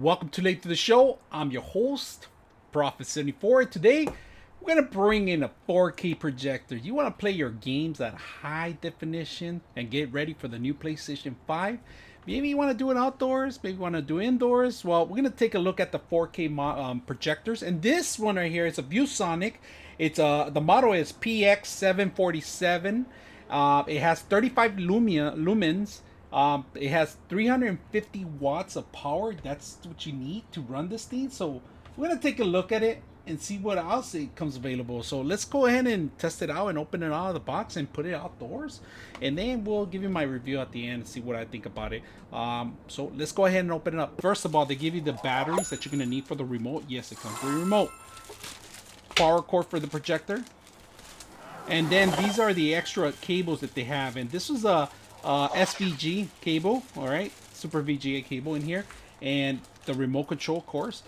welcome too late to the show. I'm your host, Prophet74. Today, we're going to bring in a 4K projector. You want to play your games at high definition and get ready for the new PlayStation 5? Maybe you want to do it outdoors, maybe you want to do it indoors. Well, we're going to take a look at the 4K projectors. And this one right here is a ViewSonic. It's the model is PX747. It has 35 lumens. It has 350 watts of power. That's what you need to run this thing. So we're gonna take a look at it and see what else it comes available. So let's go ahead and test it out and open it out of the box and put it outdoors, and then we'll give you my review at the end and see what I think about it. So let's go ahead and open it up. First of all, they give you the batteries that you're gonna need for the remote. Yes, it comes with a remote, power cord for the projector, and then these are the extra cables that they have. And this is a SVG cable, all right, super VGA cable in here, and the remote control, of course.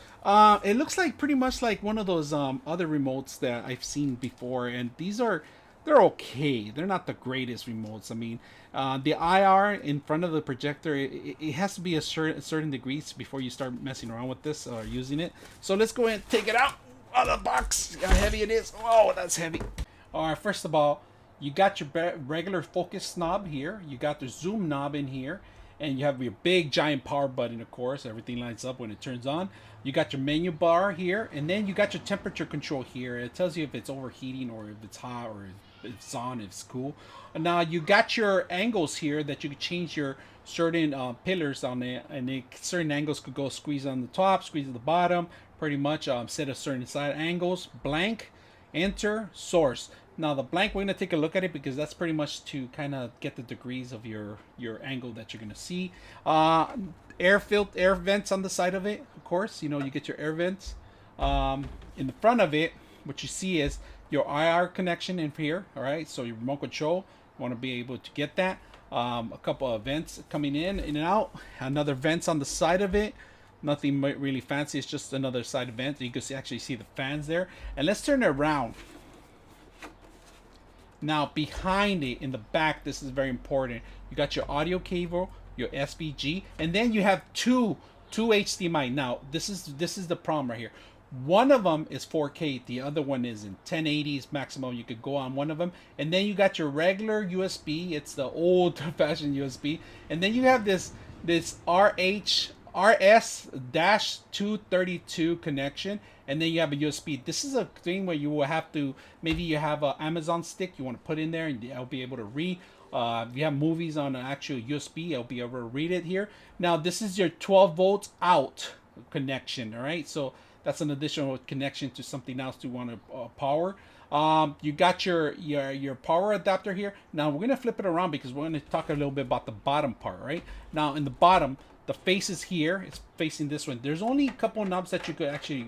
It looks like pretty much like one of those other remotes that I've seen before, and they're okay. They're not the greatest remotes. I mean, the IR in front of the projector, it has to be a certain degrees before you start messing around with this or using it. So let's go ahead and take it out of the box. See how heavy it is. Oh, that's heavy. All right, first of all, you got your regular focus knob here. You got the zoom knob in here. And you have your big giant power button, of course. Everything lights up when it turns on. You got your menu bar here. And then you got your temperature control here. It tells you if it's overheating or if it's hot or if it's on, if it's cool. And now you got your angles here that you can change your certain pillars on it. And certain angles could go squeeze on the top, squeeze at the bottom. Pretty much set a certain side angles. Blank, enter, source. Now the blank, we're going to take a look at it because that's pretty much to kind of get the degrees of your angle that you're going to see. Air vents on the side of it, of course. You know, you get your air vents. In the front of it, what you see is your IR connection in here. All right, so your remote control, you want to be able to get that. A couple of vents coming in and out. Another vents on the side of it. Nothing really fancy. It's just another side vent. You can actually see the fans there. And let's turn it around. Now behind it in the back, this is very important. You got your audio cable, your SVG, and then you have two HDMI. Now this is the problem right here. One of them is 4K, the other one is in 1080s maximum. You could go on one of them, and then you got your regular USB. It's the old-fashioned USB, and then you have this RS-232 connection, and then you have a USB. This is a thing where you will have to, maybe you have an Amazon stick you want to put in there, and I'll be able to read. If you have movies on an actual USB, I'll be able to read it here. Now this is your 12 volts out connection, all right? So that's an additional connection to something else to want to power. You got your power adapter here. Now we're gonna flip it around because we're gonna talk a little bit about the bottom part, right? Now in the bottom, the face is here. It's facing this one. There's only a couple knobs that you could actually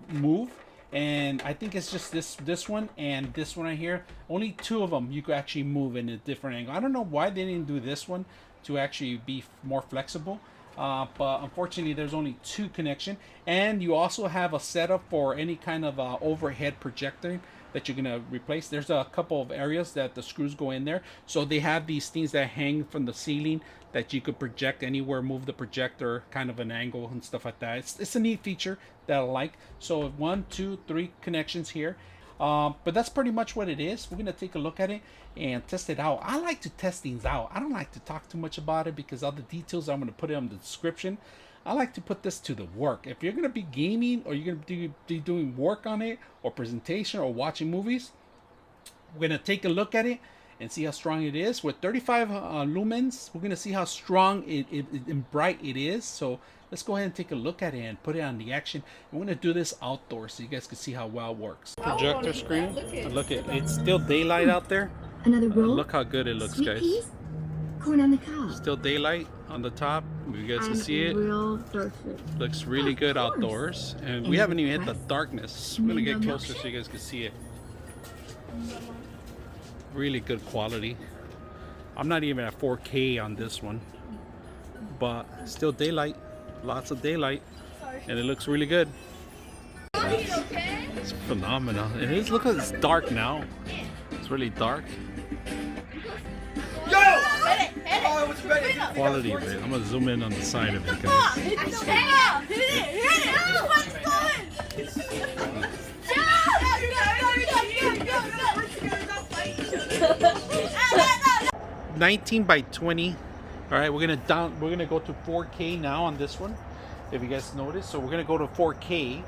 move, and I think it's just this one and this one right here. Only two of them you could actually move in a different angle. I don't know why they didn't do this one to actually be more flexible, but unfortunately there's only two connection. And you also have a setup for any kind of overhead projector that you're gonna replace. There's a couple of areas that the screws go in there, so they have these things that hang from the ceiling that you could project anywhere, move the projector kind of an angle and stuff like that. It's a neat feature that I like. So 1, 2, 3 connections here, but that's pretty much what it is. We're gonna take a look at it and test it out. I like to test things out. I don't like to talk too much about it because all the details I'm gonna put it in the description. I like to put this to the work. If you're going to be gaming or you're going to be doing work on it or presentation or watching movies, we're going to take a look at it and see how strong it is. With 35 lumens, we're going to see how strong and bright it is. So let's go ahead and take a look at it and put it on the action. I'm going to do this outdoors so you guys can see how well it works. Projector screen. Look at it's still daylight out there. Another roll. Look how good it looks, Sweet guys. peas? Corn on the cob. Still daylight on the top. You guys can see it. Looks really good outdoors, and we haven't even hit the darkness. I'm gonna get closer so you guys can see it. Really good quality. I'm not even at 4K on this one, but still daylight. Lots of daylight, and it looks really good. It's phenomenal. It is. Look, it's dark now. It's really dark. Yo! Quality of it. I'm gonna zoom in on the side of it, guys. Go! 19 by 20. All right, we're gonna go to 4K now on this one, if you guys notice. So we're gonna go to 4K.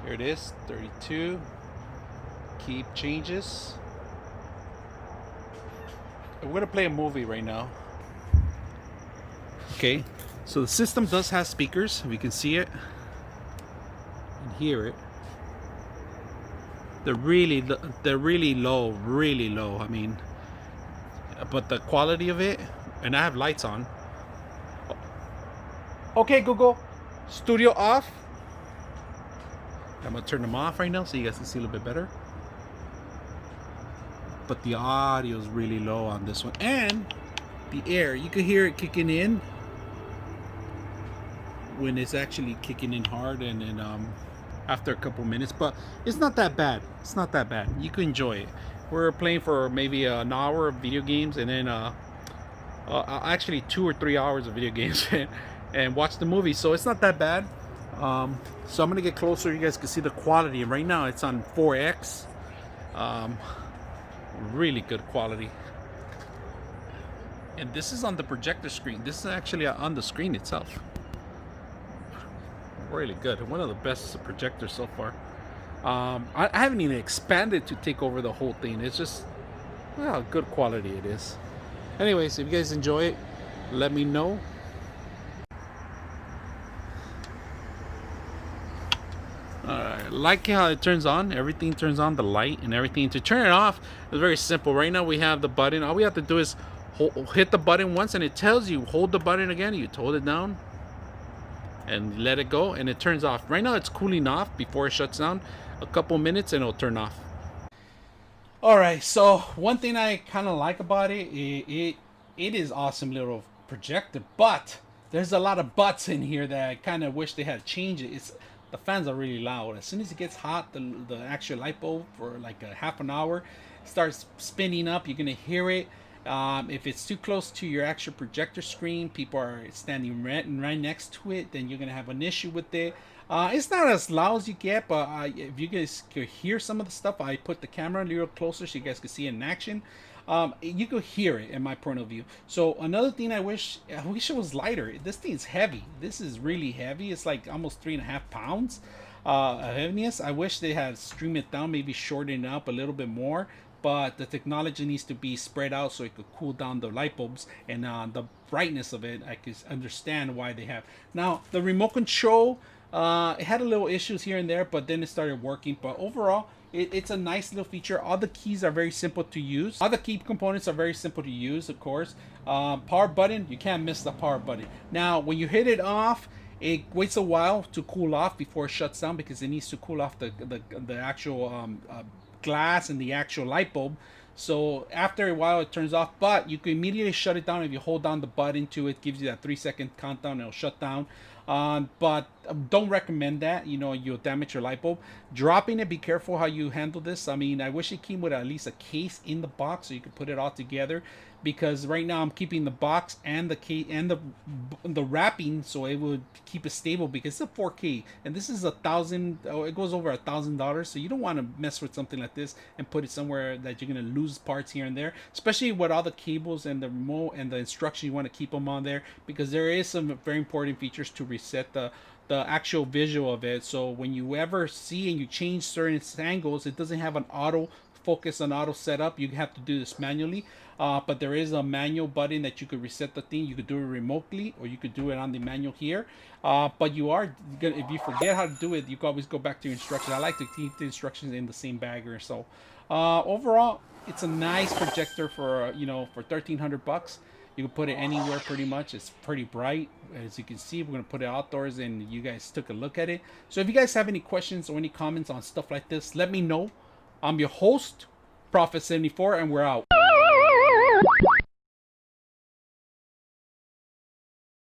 Here it is, 32. Keep changes. We're gonna play a movie right now. Okay, so the system does have speakers, if you can see it and hear it. They're really low. I mean, but the quality of it, and I have lights on. Okay, Google, studio off. I'm gonna turn them off right now so you guys can see a little bit better. But the audio is really low on this one, and the air, you can hear it kicking in when it's actually kicking in hard, and then after a couple minutes. But it's not that bad. It's not that bad. You can enjoy it. We're playing for maybe an hour of video games, and then actually 2 or 3 hours of video games and watch the movie. So it's not that bad. So I'm gonna get closer. You guys can see the quality. Right now it's on 4x. Really good quality. And this is on the projector screen. This is actually on the screen itself. Really good. One of the best projectors so far. I haven't even expanded to take over the whole thing. It's just, well, good quality it is. Anyways, if you guys enjoy it, let me know. Like how it turns on. Everything turns on, the light and everything. To turn it off is very simple. Right now we have the button. All we have to do is hit the button once, and it tells you hold the button again. You hold it down and let it go, and it turns off. Right now it's cooling off before it shuts down. A couple minutes and it'll turn off. All right, so one thing I kind of like about it is awesome little projector, but there's a lot of buts in here that I kind of wish they had changed it. The fans are really loud. As soon as it gets hot, the actual light bulb for like a half an hour starts spinning up. You're gonna hear it. If it's too close to your actual projector screen, people are standing right next to it, then you're gonna have an issue with it. It's not as loud as you get, but if you guys could hear some of the stuff, I put the camera a little closer so you guys could see it in action. You could hear it in my point of view. So another thing I wish it was lighter. This thing's heavy. This is really heavy. It's like almost 3.5 pounds of heaviness. I wish they had streamed it down, maybe shorten it up a little bit more. But the technology needs to be spread out so it could cool down the light bulbs, and the brightness of it, I could understand why they have. Now the remote control, it had a little issues here and there, but then it started working. But overall, it's a nice little feature. All the keys are very simple to use. All the key components are very simple to use, of course. Power button, you can't miss the power button. Now when you hit it off, it waits a while to cool off before it shuts down, because it needs to cool off the actual glass and the actual light bulb. So after a while it turns off, but you can immediately shut it down if you hold down the button to it. Gives you that 3-second countdown. It'll shut down. But don't recommend that. You know, you'll damage your light bulb. Dropping it, be careful how you handle this. I mean, I wish it came with at least a case in the box so you could put it all together, because right now I'm keeping the box and the case and the wrapping so it would keep it stable, because it's a 4K and this is $1,000. It goes over $1,000, so you don't want to mess with something like this and put it somewhere that you're gonna lose parts here and there, especially with all the cables and the remote and the instruction. You want to keep them on there, because there is some very important features to reset the actual visual of it. So when you ever see and you change certain angles, it doesn't have an auto focus and auto setup. You have to do this manually, but there is a manual button that you could reset the thing. You could do it remotely, or you could do it on the manual here. But you are gonna, if you forget how to do it, you can always go back to your instructions. I like to keep the instructions in the same bag or so. Overall, it's a nice projector for for $1,300. You can put it anywhere pretty much. It's pretty bright. As you can see, we're going to put it outdoors, and you guys took a look at it. So if you guys have any questions or any comments on stuff like this, let me know. I'm your host, Prophet74, and we're out.